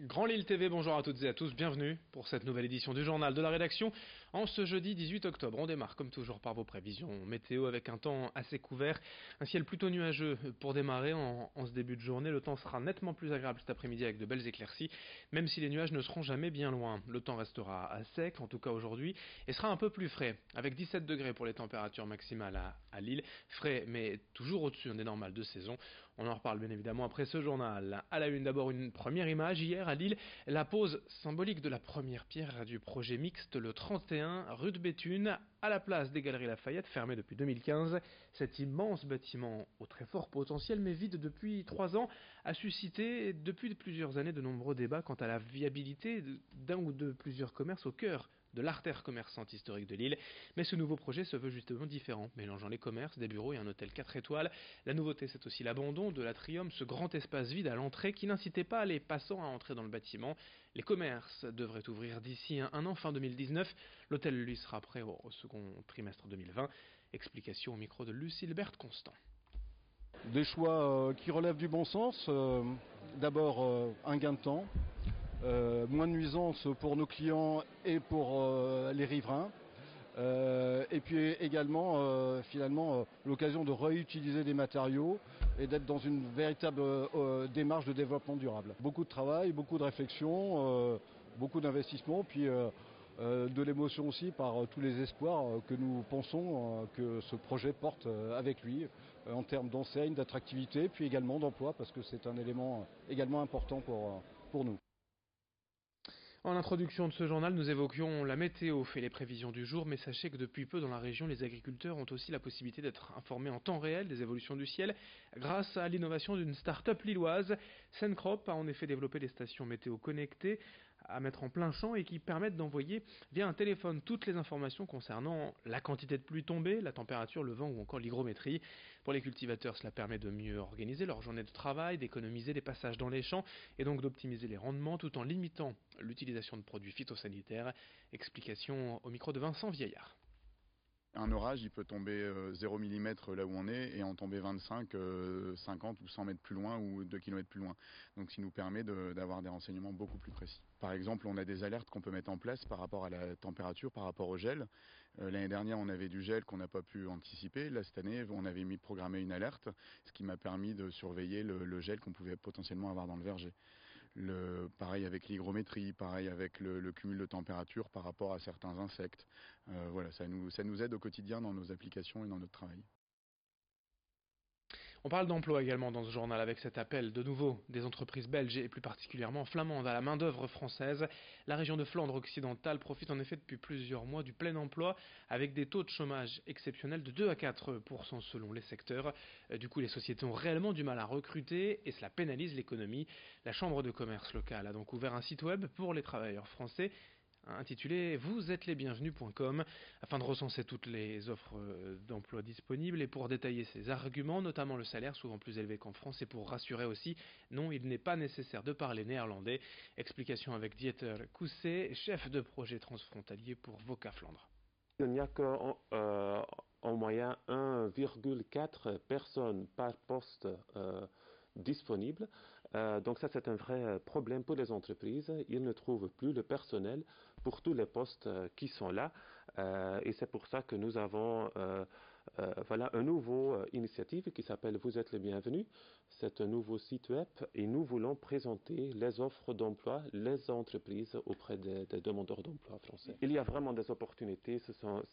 Grand Lille TV, bonjour à toutes et à tous, bienvenue pour cette nouvelle édition du journal de la rédaction. En ce jeudi 18 octobre, on démarre comme toujours par vos prévisions météo avec un temps assez couvert, un ciel plutôt nuageux pour démarrer en ce début de journée. Le temps sera nettement plus agréable cet après-midi avec de belles éclaircies, même si les nuages ne seront jamais bien loin. Le temps restera à sec, en tout cas aujourd'hui, et sera un peu plus frais, avec 17 degrés pour les températures maximales à Lille. Frais, mais toujours au-dessus des normales de saison. On en reparle bien évidemment après ce journal. À la une, d'abord une première image hier à Lille, la pose symbolique de la première pierre du projet mixte le 31 rue de Béthune, à la place des Galeries Lafayette, fermée depuis 2015. Cet immense bâtiment au très fort potentiel mais vide depuis 3 ans a suscité depuis plusieurs années de nombreux débats quant à la viabilité d'un ou de plusieurs commerces au cœur de l'artère commerçante historique de Lille. Mais ce nouveau projet se veut justement différent, mélangeant les commerces, des bureaux et un hôtel 4 étoiles. La nouveauté, c'est aussi l'abandon de l'atrium, ce grand espace vide à l'entrée qui n'incitait pas les passants à entrer dans le bâtiment. Les commerces devraient ouvrir d'ici un an, fin 2019. L'hôtel, lui, sera prêt au second trimestre 2020. Explication au micro de Lucille-Berthe Constant. Des choix qui relèvent du bon sens. D'abord, un gain de temps. Moins de nuisances pour nos clients et pour les riverains. Et puis également, l'occasion de réutiliser des matériaux et d'être dans une véritable démarche de développement durable. Beaucoup de travail, beaucoup de réflexion, beaucoup d'investissement, puis de l'émotion aussi par tous les espoirs que nous pensons que ce projet porte avec lui en termes d'enseigne, d'attractivité, puis également d'emploi, parce que c'est un élément également important pour nous. En introduction de ce journal, nous évoquions la météo et les prévisions du jour, mais sachez que depuis peu dans la région, les agriculteurs ont aussi la possibilité d'être informés en temps réel des évolutions du ciel grâce à l'innovation d'une start-up lilloise. Sencrop a en effet développé des stations météo connectées à mettre en plein champ et qui permettent d'envoyer via un téléphone toutes les informations concernant la quantité de pluie tombée, la température, le vent ou encore l'hygrométrie. Pour les cultivateurs, cela permet de mieux organiser leur journée de travail, d'économiser les passages dans les champs et donc d'optimiser les rendements tout en limitant l'utilisation de produits phytosanitaires. Explication au micro de Vincent Vieillard. Un orage, il peut tomber 0 mm là où on est et en tomber 25, 50 ou 100 mètres plus loin ou 2 km plus loin. Donc, ce qui nous permet d'avoir des renseignements beaucoup plus précis. Par exemple, on a des alertes qu'on peut mettre en place par rapport à la température, par rapport au gel. L'année dernière, on avait du gel qu'on n'a pas pu anticiper. Là, cette année, on avait programmé une alerte, ce qui m'a permis de surveiller le gel qu'on pouvait potentiellement avoir dans le verger. Pareil avec l'hygrométrie, pareil avec le cumul de température par rapport à certains insectes. Voilà, ça nous aide au quotidien dans nos applications et dans notre travail. On parle d'emploi également dans ce journal avec cet appel de nouveau des entreprises belges et plus particulièrement flamandes à la main-d'œuvre française. La région de Flandre occidentale profite en effet depuis plusieurs mois du plein emploi avec des taux de chômage exceptionnels de 2 à 4% selon les secteurs. Du coup, les sociétés ont réellement du mal à recruter et cela pénalise l'économie. La Chambre de commerce locale a donc ouvert un site web pour les travailleurs français intitulé vous-êtes-les-bienvenus.com afin de recenser toutes les offres d'emploi disponibles et pour détailler ses arguments, notamment le salaire souvent plus élevé qu'en France et pour rassurer aussi, non, il n'est pas nécessaire de parler néerlandais. Explication avec Dieter Cousset, chef de projet transfrontalier pour Voca Flandre. Il n'y a qu'en moyenne 1,4 personnes par poste disponible. Donc ça, c'est un vrai problème pour les entreprises. Ils ne trouvent plus le personnel pour tous les postes qui sont là. Et c'est pour ça que nous avons une nouvelle initiative qui s'appelle Vous êtes les bienvenus. C'est un nouveau site web et nous voulons présenter les offres d'emploi, les entreprises auprès des demandeurs d'emploi français. Il y a vraiment des opportunités.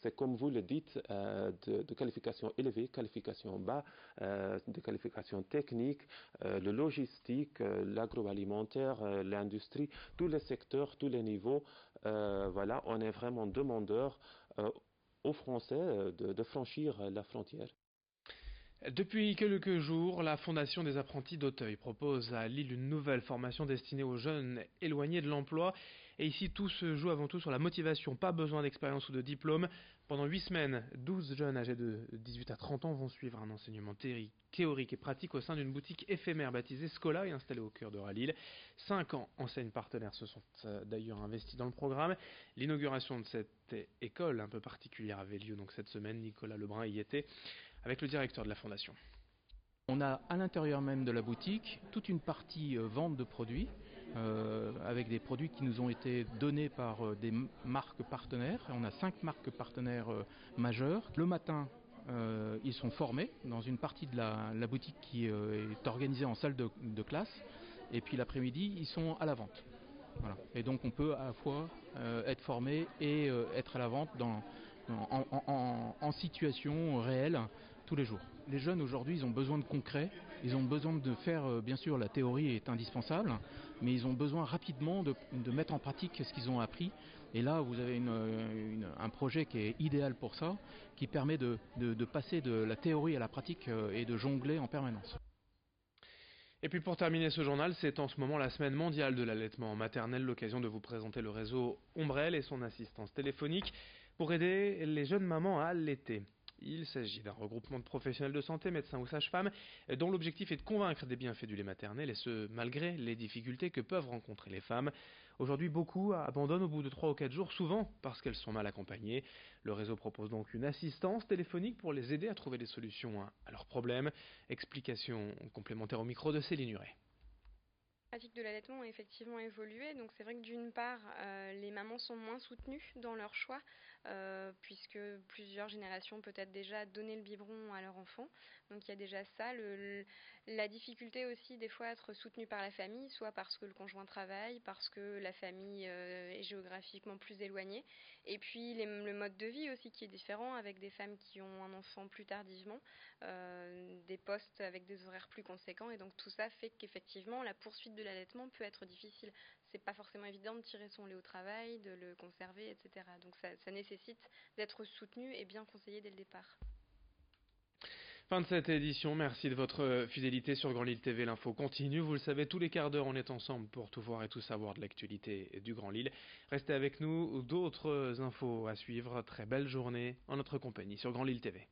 C'est comme vous le dites, de qualifications élevées, qualifications bas, de qualifications techniques, le logistique, l'agroalimentaire, l'industrie, tous les secteurs, tous les niveaux. On est vraiment demandeurs aux Français de franchir la frontière. Depuis quelques jours, la Fondation des apprentis d'Auteuil propose à Lille une nouvelle formation destinée aux jeunes éloignés de l'emploi. Et ici, tout se joue avant tout sur la motivation, pas besoin d'expérience ou de diplôme. Pendant 8 semaines, 12 jeunes âgés de 18 à 30 ans vont suivre un enseignement théorique et pratique au sein d'une boutique éphémère baptisée Scola et installée au cœur de Lille. 5 enseignes partenaires se sont d'ailleurs investis dans le programme. L'inauguration de cette école un peu particulière avait lieu donc cette semaine. Nicolas Lebrun y était avec le directeur de la Fondation. On a à l'intérieur même de la boutique toute une partie vente de produits avec des produits qui nous ont été donnés par des marques partenaires. On a 5 marques partenaires majeures. Le matin, ils sont formés dans une partie de la boutique qui est organisée en salle de classe. Et puis l'après-midi, ils sont à la vente. Voilà. Et donc on peut à la fois être formé et être à la vente en situation réelle tous les jours. Les jeunes aujourd'hui, ils ont besoin de concret, ils ont besoin de faire, bien sûr la théorie est indispensable, mais ils ont besoin rapidement de mettre en pratique ce qu'ils ont appris. Et là, vous avez un projet qui est idéal pour ça, qui permet de passer de la théorie à la pratique et de jongler en permanence. Et puis pour terminer ce journal, c'est en ce moment la semaine mondiale de l'allaitement maternel, l'occasion de vous présenter le réseau Ombrelle et son assistance téléphonique pour aider les jeunes mamans à allaiter. Il s'agit d'un regroupement de professionnels de santé, médecins ou sages-femmes, dont l'objectif est de convaincre des bienfaits du lait maternel, et ce, malgré les difficultés que peuvent rencontrer les femmes. Aujourd'hui, beaucoup abandonnent au bout de 3 ou 4 jours, souvent parce qu'elles sont mal accompagnées. Le réseau propose donc une assistance téléphonique pour les aider à trouver des solutions à leurs problèmes. Explication complémentaire au micro de Céline Huret. La pratique de l'allaitement a effectivement évolué, donc c'est vrai que d'une part, les mamans sont moins soutenues dans leur choix, puisque plusieurs générations peut-être déjà donné le biberon à leur enfant, donc il y a déjà ça, la difficulté aussi des fois à être soutenue par la famille, soit parce que le conjoint travaille, parce que la famille est géographiquement plus éloignée, et puis le mode de vie aussi qui est différent, avec des femmes qui ont un enfant plus tardivement, des postes avec des horaires plus conséquents, et donc tout ça fait qu'effectivement la poursuite de l'allaitement peut être difficile. C'est pas forcément évident de tirer son lait au travail, de le conserver, etc. Donc ça nécessite d'être soutenu et bien conseillé dès le départ. Fin de cette édition, merci de votre fidélité sur Grand Lille TV. L'info continue, vous le savez, tous les quarts d'heure on est ensemble pour tout voir et tout savoir de l'actualité du Grand Lille. Restez avec nous, d'autres infos à suivre. Très belle journée en notre compagnie sur Grand Lille TV.